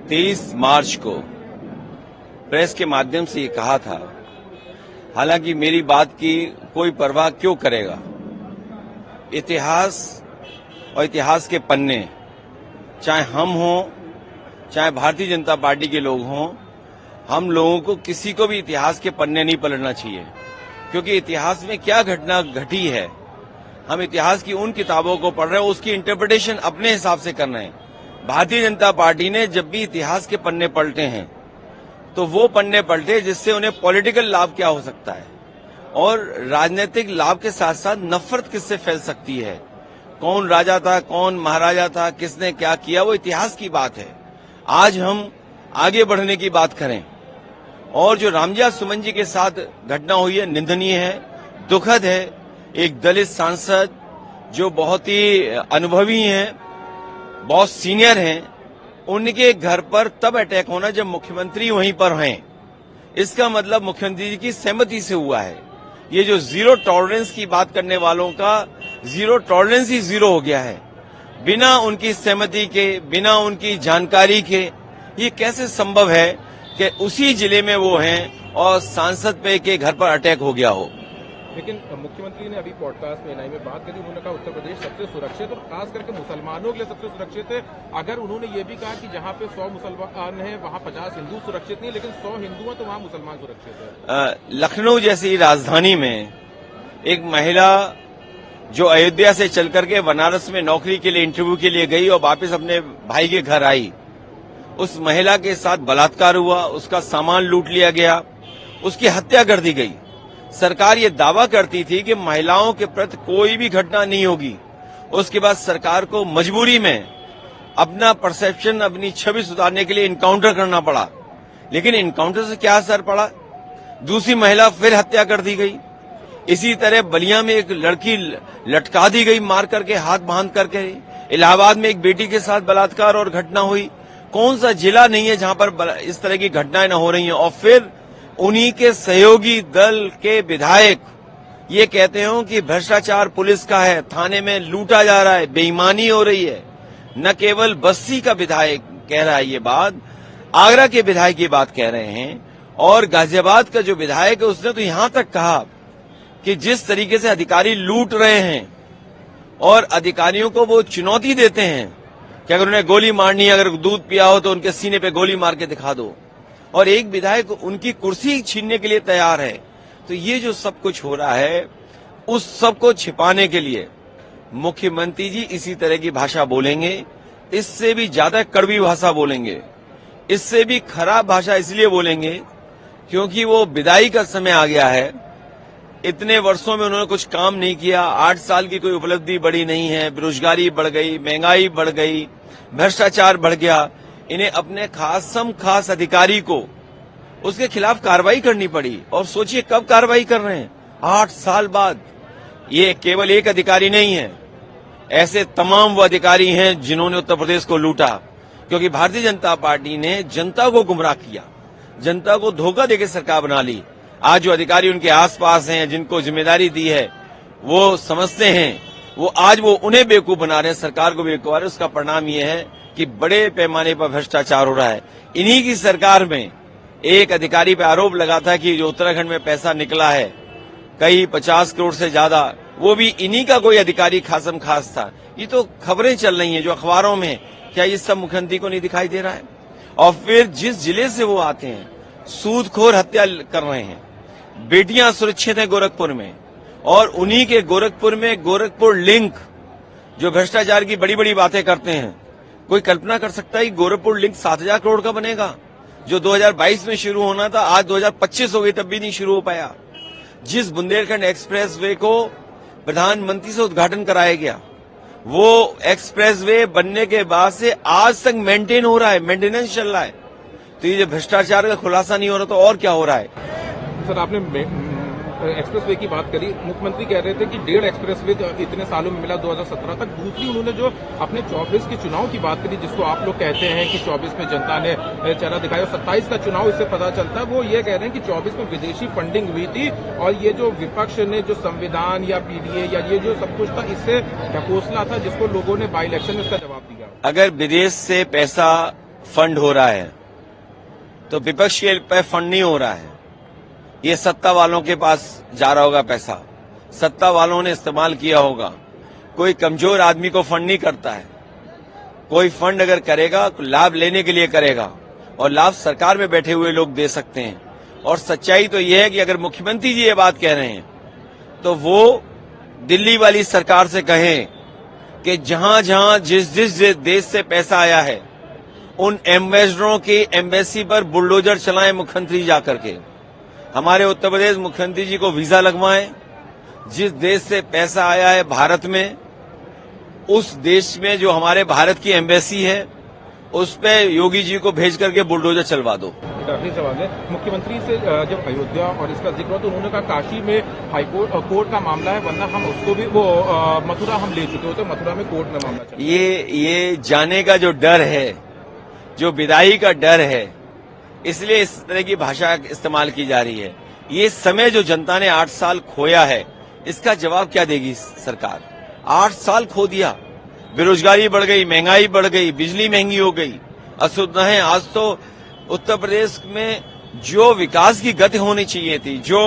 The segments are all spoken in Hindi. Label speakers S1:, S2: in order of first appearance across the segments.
S1: 23 मार्च को प्रेस के माध्यम से ये कहा था, हालांकि मेरी बात की कोई परवाह क्यों करेगा। इतिहास और इतिहास के पन्ने, चाहे हम हों चाहे भारतीय जनता पार्टी के लोग हों, हम लोगों को किसी को भी इतिहास के पन्ने नहीं पलटना चाहिए, क्योंकि इतिहास में क्या घटना घटी है हम इतिहास की उन किताबों को पढ़ रहे हैं, उसकी इंटरप्रिटेशन अपने हिसाब से कर रहे हैं। भारतीय जनता पार्टी ने जब भी इतिहास के पन्ने पलटे हैं तो वो पन्ने पलटे जिससे उन्हें पॉलिटिकल लाभ क्या हो सकता है और राजनीतिक लाभ के साथ साथ नफरत किससे फैल सकती है, कौन राजा था, कौन महाराजा था, किसने क्या किया, वो इतिहास की बात है। आज हम आगे बढ़ने की बात करें और जो रामजिया सुमन जी के साथ घटना हुई है निंदनीय है, दुखद है। एक दलित सांसद जो बहुत ही अनुभवी हैं, बहुत सीनियर हैं, उनके घर पर तब अटैक होना जब मुख्यमंत्री वहीं पर हैं। इसका मतलब मुख्यमंत्री जी की सहमति से हुआ है। ये जो जीरो टॉलरेंस की बात करने वालों का जीरो टॉलरेंस ही जीरो हो गया है, बिना उनकी सहमति के, बिना उनकी जानकारी के। ये कैसे संभव है कि उसी जिले में वो हैं और सांसद पे के घर पर अटैक हो गया हो।
S2: लेकिन मुख्यमंत्री ने अभी पॉडकास्ट में एनआई में बात करी, उन्होंने कहा उत्तर प्रदेश सबसे सुरक्षित और खास करके मुसलमानों के लिए सबसे सुरक्षित है। अगर उन्होंने ये भी कहा कि जहां पे 100 मुसलमान हैं वहां 50 हिंदू सुरक्षित नहीं, लेकिन 100 हिंदू हैं तो वहां मुसलमान सुरक्षित है।
S1: लखनऊ जैसी राजधानी में एक महिला जो अयोध्या से चल करके बनारस में नौकरी के लिए इंटरव्यू के लिए गई और वापस अपने भाई के घर आई, उस महिला के साथ बलात्कार हुआ, उसका सामान लूट लिया गया, उसकी हत्या कर दी गई। सरकार ये दावा करती थी कि महिलाओं के प्रति कोई भी घटना नहीं होगी। उसके बाद सरकार को मजबूरी में अपना परसेप्शन, अपनी छवि सुधारने के लिए इनकाउंटर करना पड़ा, लेकिन इनकाउंटर से क्या असर पड़ा, दूसरी महिला फिर हत्या कर दी गई। इसी तरह बलिया में एक लड़की लटका दी गई मार करके, हाथ बांध करके। इलाहाबाद में एक बेटी के साथ बलात्कार और घटना हुई। कौन सा जिला नहीं है जहां पर इस तरह की घटनाएं न हो रही हैं। और फिर उन्हीं के सहयोगी दल के विधायक ये कहते हो कि भ्रष्टाचार पुलिस का है, थाने में लूटा जा रहा है, बेईमानी हो रही है। न केवल बस्ती का विधायक कह रहा है ये बात, आगरा के विधायक ये बात कह रहे हैं, और गाजियाबाद का जो विधायक है उसने तो यहां तक कहा कि जिस तरीके से अधिकारी लूट रहे हैं और अधिकारियों को वो चुनौती देते हैं कि अगर उन्हें गोली मारनी है, अगर दूध पिया हो तो उनके सीने पे गोली मार के दिखा दो, और एक विधायक उनकी कुर्सी छीनने के लिए तैयार है। तो ये जो सब कुछ हो रहा है, उस सब को छिपाने के लिए मुख्यमंत्री जी इसी तरह की भाषा बोलेंगे, इससे भी ज्यादा कड़वी भाषा बोलेंगे, इससे भी खराब भाषा इसलिए बोलेंगे क्योंकि वो विदाई का समय आ गया है। इतने वर्षों में उन्होंने कुछ काम नहीं किया, 8 साल की कोई उपलब्धि बड़ी नहीं है, बेरोजगारी बढ़ गई, महंगाई बढ़ गई, भ्रष्टाचार बढ़ गया। इन्हें अपने खास अधिकारी को उसके खिलाफ कार्रवाई करनी पड़ी, और सोचिए कब कार्रवाई कर रहे हैं, 8 साल बाद। ये केवल एक अधिकारी नहीं है, ऐसे तमाम वो अधिकारी हैं जिन्होंने उत्तर प्रदेश को लूटा, क्योंकि भारतीय जनता पार्टी ने जनता को गुमराह किया, जनता को धोखा देकर सरकार बना ली। आज जो अधिकारी उनके आसपास हैं, जिनको जिम्मेदारी दी है, वो समझते हैं, वो आज वो उन्हें बेवकूफ बना रहे हैं, सरकार को बेवकूफ बना रहे हैं। उसका परिणाम ये है कि बड़े पैमाने पर भ्रष्टाचार हो रहा है। इन्हीं की सरकार में एक अधिकारी पे आरोप लगा था कि जो उत्तराखंड में पैसा निकला है कई 50 करोड़ से ज्यादा, वो भी इन्हीं का कोई अधिकारी खासम खास था। ये तो खबरें चल रही हैं जो अखबारों में, क्या ये सब मुख्यमंत्री को नहीं दिखाई दे रहा है? और फिर जिस जिले से वो आते हैं, सूदखोर हत्या कर रहे हैं, बेटियां सुरक्षित हैं गोरखपुर में, और उन्हीं के गोरखपुर में गोरखपुर लिंक जो भ्रष्टाचार की बड़ी बड़ी बातें करते हैं। कोई कल्पना कर सकता है कि गोरखपुर लिंक 7,000 करोड़ का बनेगा? जो 2022 में शुरू होना था आज 2025 हो गई, तब भी नहीं शुरू हो पाया। जिस बुंदेलखंड एक्सप्रेसवे को प्रधानमंत्री से उद्घाटन कराया गया, वो एक्सप्रेसवे बनने के बाद से आज तक मेंटेन हो रहा है, मेंटेनेंस चल रहा है। तो ये जो भ्रष्टाचार का खुलासा नहीं हो रहा तो और क्या हो रहा है?
S2: सर, आपने एक्सप्रेसवे की बात करी, मुख्यमंत्री कह रहे थे कि 1.5 एक्सप्रेसवे इतने सालों में मिला 2017 तक। दूसरी उन्होंने जो अपने 24 के चुनाव की बात करी, जिसको आप लोग कहते हैं कि 24 में जनता ने चेहरा दिखाया, 27 का चुनाव इससे पता चलता है। वो ये कह रहे हैं कि 24 में विदेशी फंडिंग हुई थी, और ये जो विपक्ष ने जो संविधान या पीडीए या ये जो सब कुछ था, इससे ढकोसला था, जिसको लोगों ने बाई इलेक्शन में इसका जवाब दिया।
S1: अगर विदेश से पैसा फंड हो रहा है, तो विपक्ष के पे फंड नहीं हो रहा है। ये सत्ता वालों के पास जा रहा होगा पैसा, सत्ता वालों ने इस्तेमाल किया होगा। कोई कमजोर आदमी को फंड नहीं करता है। कोई फंड अगर करेगा तो लाभ लेने के लिए करेगा, और लाभ सरकार में बैठे हुए लोग दे सकते हैं। और सच्चाई तो यह है कि अगर मुख्यमंत्री जी ये बात कह रहे हैं तो वो दिल्ली वाली सरकार से कहें कि जहां जहां जिस जिस देश से पैसा आया है उन एम्बेसडरों की एम्बेसी पर बुलडोजर चलाएं मुख्यमंत्री जाकर के। हमारे उत्तर प्रदेश मुख्यमंत्री जी को वीजा लगवाएं। जिस देश से पैसा आया है भारत में, उस देश में जो हमारे भारत की एम्बेसी है उस पे योगी जी को भेज करके बुलडोजर चलवा दो।
S2: आखिरी सवाल है, मुख्यमंत्री से जब अयोध्या और इसका जिक्र हुआ तो उन्होंने कहा काशी में हाईकोर्ट कोर्ट का मामला है, वरना हम उसको भी मथुरा हम ले चुके होते, मथुरा में कोर्ट में मामला चल।
S1: ये जाने का जो डर है, जो विदाई का डर है, इसलिए इस तरह की भाषा इस्तेमाल की जा रही है। ये समय जो जनता ने 8 साल खोया है, इसका जवाब क्या देगी सरकार? 8 साल खो दिया, बेरोजगारी बढ़ गई, महंगाई बढ़ गई, बिजली महंगी हो गई, असुविधाएं। आज तो उत्तर प्रदेश में जो विकास की गति होनी चाहिए थी, जो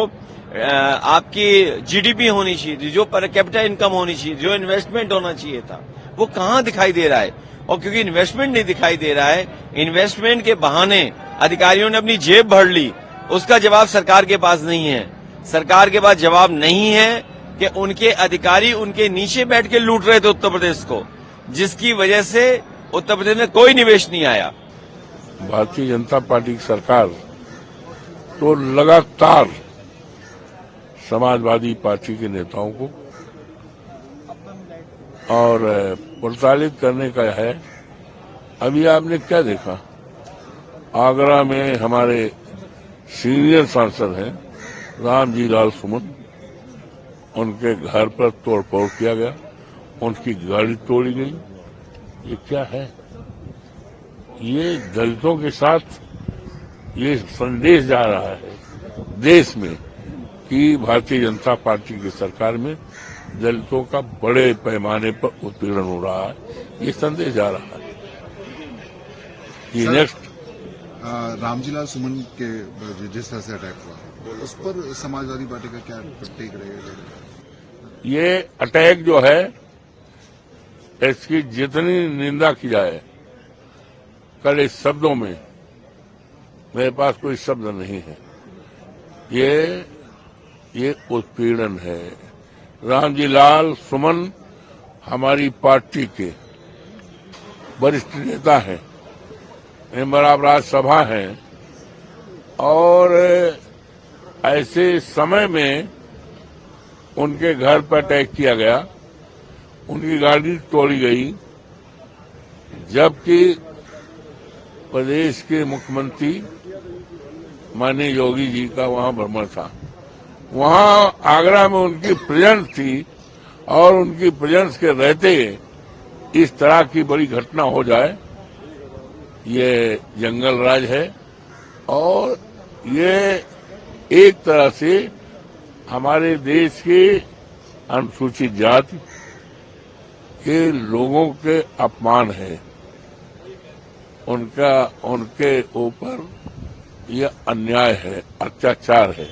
S1: आपकी जीडीपी होनी चाहिए थी, जो पर कैपिटा इनकम होनी चाहिए, जो इन्वेस्टमेंट होना चाहिए था, वो कहां दिखाई दे रहा है? और क्योंकि इन्वेस्टमेंट नहीं दिखाई दे रहा है, इन्वेस्टमेंट के बहाने अधिकारियों ने अपनी जेब भर ली, उसका जवाब सरकार के पास नहीं है। सरकार के पास जवाब नहीं है कि उनके अधिकारी उनके नीचे बैठ के लूट रहे थे उत्तर प्रदेश को, जिसकी वजह से उत्तर प्रदेश में कोई निवेश नहीं आया।
S3: भारतीय जनता पार्टी की सरकार तो लगातार समाजवादी पार्टी के नेताओं को और प्रताड़ित करने का है। अभी आपने क्या देखा, आगरा में हमारे सीनियर सांसद हैं रामजी लाल सुमन, उनके घर पर तोड़फोड़ किया गया, उनकी गाड़ी तोड़ी गई। ये क्या है? ये दलितों के साथ ये संदेश जा रहा है देश में कि भारतीय जनता पार्टी की सरकार में दलितों का बड़े पैमाने पर उत्पीड़न हो रहा है। ये संदेश जा रहा है। ये नेक्स्ट
S4: रामजीलाल सुमन के जिस तरह से अटैक हुआ, उस पर समाजवादी पार्टी का क्या टेक रहेगा?
S3: ये अटैक जो है, इसकी जितनी निंदा की जाए, कड़े शब्दों में, मेरे पास कोई शब्द नहीं है। ये उत्पीड़न है। रामजी लाल सुमन हमारी पार्टी के वरिष्ठ नेता हैं, मेंबर ऑफ राज्यसभा हैं, और ऐसे समय में उनके घर पर अटैक किया गया, उनकी गाड़ी तोड़ी गई, जबकि प्रदेश के मुख्यमंत्री माननीय योगी जी का वहां भ्रमण था। वहां आगरा में उनकी प्रेजेंस थी, और उनकी प्रेजेंस के रहते इस तरह की बड़ी घटना हो जाए, ये जंगल राज है। और ये एक तरह से हमारे देश के अनुसूचित जाति के लोगों के अपमान है, उनके ऊपर यह अन्याय है, अत्याचार है।